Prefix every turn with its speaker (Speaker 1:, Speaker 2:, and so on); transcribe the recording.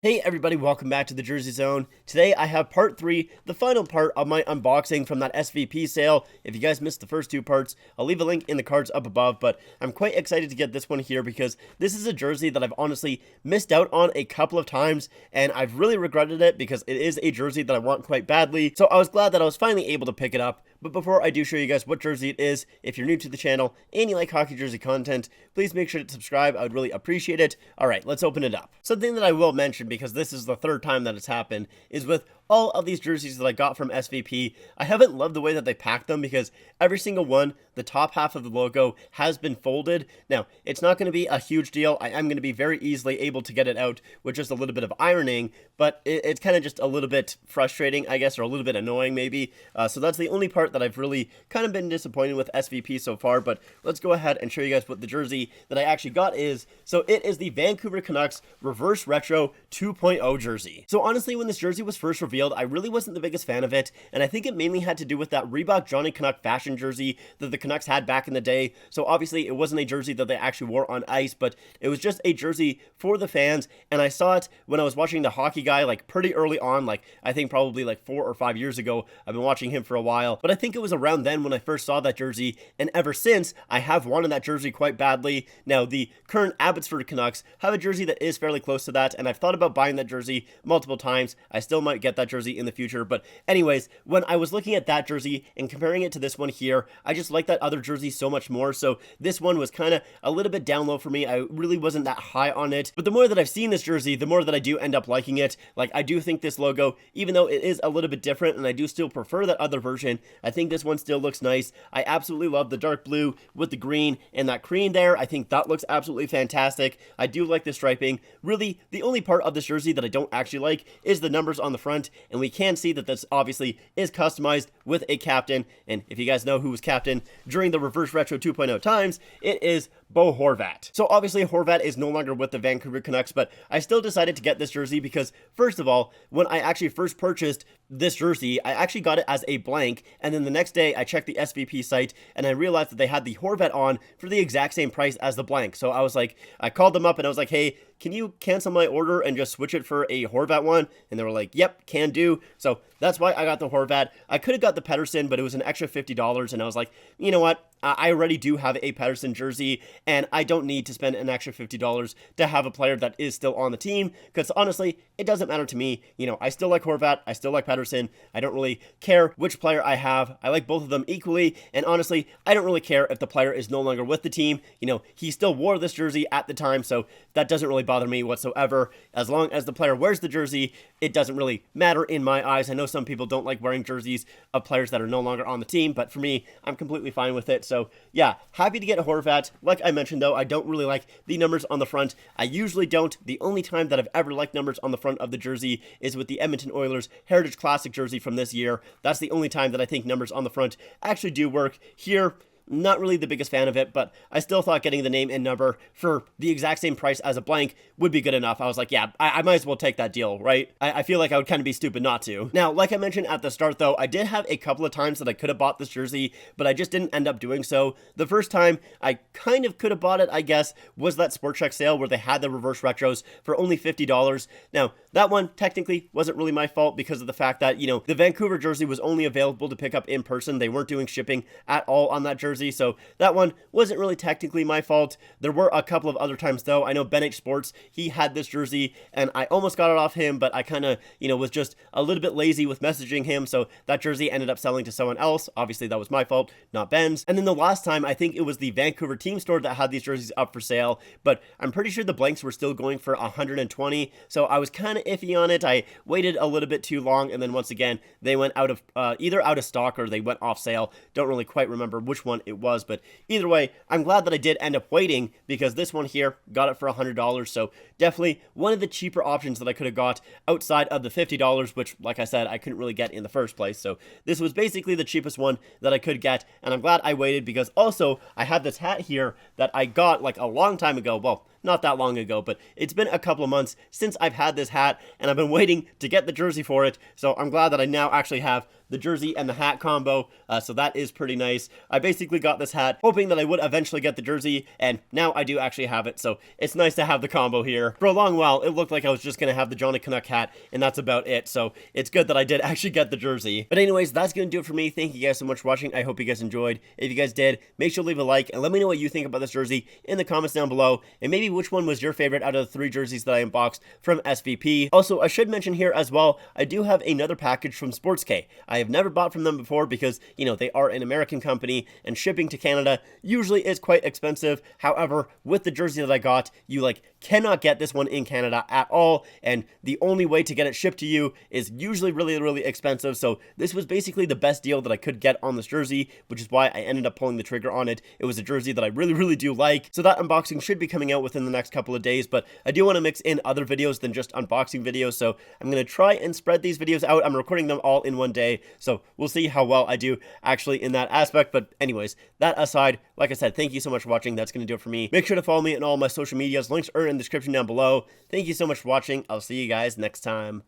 Speaker 1: Hey everybody, welcome back to the Jersey Zone. Today I have part 3, the final part of my unboxing from that SVP sale. If you guys missed the first 2 parts, I'll leave a link in the cards up above, but I'm quite excited to get this one here because this is a jersey that I've honestly missed out on a couple of times, and I've really regretted it because it is a jersey that I want quite badly, so I was glad that I was finally able to pick it up. But before I do show you guys what jersey it is, if you're new to the channel and you like hockey jersey content, please make sure to subscribe. I would really appreciate it. Alright, let's open it up. Something that I will mention, because this is the third time that it's happened, is with all of these jerseys that I got from SVP, I haven't loved the way that they packed them because every single one, the top half of the logo has been folded. Now, it's not going to be a huge deal. I am going to be very easily able to get it out with just a little bit of ironing, but it's kind of just a little bit frustrating, I guess, or a little bit annoying maybe. So that's the only part that I've really kind of been disappointed with SVP so far, but let's go ahead and show you guys what the jersey that I actually got is. So it is the Vancouver Canucks Reverse Retro 2.0 jersey. So honestly, when this jersey was first revealed, I really wasn't the biggest fan of it, and I think it mainly had to do with that Reebok Johnny Canuck fashion jersey that the Canucks had back in the day. So obviously it wasn't a jersey that they actually wore on ice, but it was just a jersey for the fans, and I saw it when I was watching The Hockey Guy, like pretty early on, like I think probably like 4 or 5 years ago. I've been watching him for a while, but I think it was around then when I first saw that jersey, and ever since I have wanted that jersey quite badly. Now the current Abbotsford Canucks have a jersey that is fairly close to that, and I've thought about buying that jersey multiple times. I still might get that jersey in the future, but anyways, when I was looking at that jersey and comparing it to this one here, I just like that other jersey so much more, so this one was kind of a little bit down low for me. I really wasn't that high on it, but the more that I've seen this jersey, the more that I do end up liking it. Like, I do think this logo, even though it is a little bit different and I do still prefer that other version, I think this one still looks nice. I absolutely love the dark blue with the green and that cream there. I think that looks absolutely fantastic. I do like the striping. Really, the only part of this jersey that I don't actually like is the numbers on the front, and we can see that this obviously is customized with a captain, and if you guys know who was captain during the Reverse Retro 2.0 times, it is Bo Horvat. So obviously Horvat is no longer with the Vancouver Canucks, but I still decided to get this jersey because, first of all, when I actually first purchased this jersey, I actually got it as a blank, and then the next day I checked the SVP site and I realized that they had the Horvat on for the exact same price as the blank. So I was like, I called them up and I was like, hey, can you cancel my order and just switch it for a Horvat one? And they were like, yep, can do. So that's why I got the Horvat. I could have got the Pettersson, but it was an extra $50, and I was like, you know what? I already do have a Pettersson jersey, and I don't need to spend an extra $50 to have a player that is still on the team, because honestly, it doesn't matter to me. You know, I still like Horvat, I still like Pettersson. I don't really care which player I have. I like both of them equally, and honestly, I don't really care if the player is no longer with the team. You know, he still wore this jersey at the time, so that doesn't really bother me whatsoever. As long as the player wears the jersey, it doesn't really matter in my eyes. I know some people don't like wearing jerseys of players that are no longer on the team, but for me, I'm completely fine with it. So yeah, happy to get a Horvat. Like I mentioned though, I don't really like the numbers on the front. I usually don't. The only time that I've ever liked numbers on the front of the jersey is with the Edmonton Oilers Heritage Classic jersey from this year. That's the only time that I think numbers on the front actually do work. Here, not really the biggest fan of it, but I still thought getting the name and number for the exact same price as a blank would be good enough. I was like, yeah, I might as well take that deal, right? I feel like I would kind of be stupid not to. Now, like I mentioned at the start though, I did have a couple of times that I could have bought this jersey, but I just didn't end up doing so. The first time I kind of could have bought it, I guess, was that Sport Chek sale where they had the reverse retros for only $50. Now, that one technically wasn't really my fault because of the fact that, you know, the Vancouver jersey was only available to pick up in person. They weren't doing shipping at all on that jersey, so that one wasn't really technically my fault. There were a couple of other times though. I know Ben H Sports, he had this jersey and I almost got it off him, but I kind of, you know, was just a little bit lazy with messaging him, so that jersey ended up selling to someone else. Obviously that was my fault, not Ben's. And then the last time, I think it was the Vancouver team store that had these jerseys up for sale, but I'm pretty sure the blanks were still going for 120, so I was kind of iffy on it. I waited a little bit too long, and then once again they went out of either out of stock or they went off sale. Don't really quite remember which one it was, but either way, I'm glad that I did end up waiting because this one here got it for $100, so definitely one of the cheaper options that I could have got outside of the $50, which, like I said, I couldn't really get in the first place. So this was basically the cheapest one that I could get, and I'm glad I waited because also I had this hat here that I got like a long time ago. Well, not that long ago, but it's been a couple of months since I've had this hat, and I've been waiting to get the jersey for it, so I'm glad that I now actually have the jersey and the hat combo, so that is pretty nice. I basically got this hat hoping that I would eventually get the jersey, and now I do actually have it, so it's nice to have the combo here. For a long while, it looked like I was just going to have the Johnny Canuck hat, and that's about it, so it's good that I did actually get the jersey. But anyways, that's going to do it for me. Thank you guys so much for watching. I hope you guys enjoyed. If you guys did, make sure to leave a like, and let me know what you think about this jersey in the comments down below, and maybe which one was your favorite out of the 3 jerseys that I unboxed from SVP. Also, I should mention here as well, I do have another package from SportsK. I have never bought from them before because, you know, they are an American company, and shipping to Canada usually is quite expensive. However, with the jersey that I got, you cannot get this one in Canada at all, and the only way to get it shipped to you is usually really expensive. So this was basically the best deal that I could get on this jersey, which is why I ended up pulling the trigger on it. It was a jersey that I really do like, so that unboxing should be coming out within the next couple of days. But I do want to mix in other videos than just unboxing videos, so I'm going to try and spread these videos out. I'm recording them all in one day, so we'll see how well I do actually in that aspect. But anyways, that aside, like I said, thank you so much for watching. That's going to do it for me. Make sure to follow me on all my social medias. Links are in the description down below. Thank you so much for watching. I'll see you guys next time.